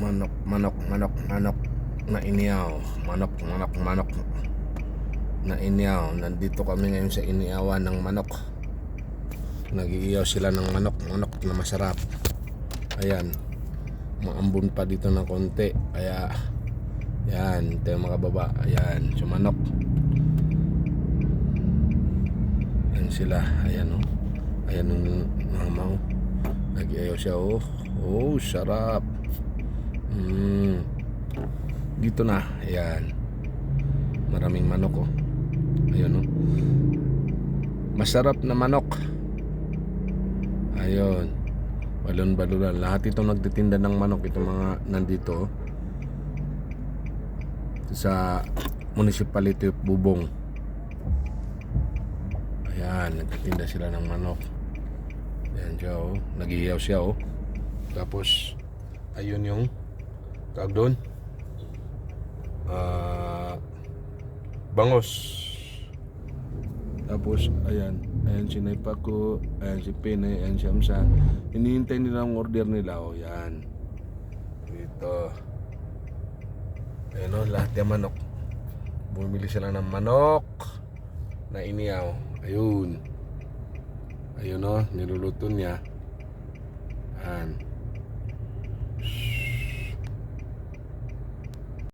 Manok, manok, manok, manok na iniyaw. Manok, manok, manok na iniyaw. Nandito kami ngayon sa iniyawan ng manok. Nag-iiyaw sila ng manok, manok na masarap. Ayan, maambon pa dito ng konti. Kaya yan, ito yung mga baba. Ayan, so manok. Ayan sila, ayan oh. Ayan yung mamaw. Nag-iiyaw siya oh. Oh, sarap. Dito na, ayan. Maraming manok oh. Ayun oh. Masarap na manok. Ayun. Balon-balunan. Lahat itong nagtitinda ng manok, itong mga nandito sa Municipality of Bubong. Ayan, nagtitinda sila ng manok. Ayan siya oh. Nag-iiyaw siya oh. Tapos ayun yung tawag doon, bangos. Tapos ayan, ayan si Naipako, ayan si Pene, ayan si Amsa. Hinihintay nila ang order nila oh. Yan dito. Ayan oh, lahat yung manok. Bumili sila ng manok na iniyaw. Ayun. Ayun oh, niluluto niya. Ayan.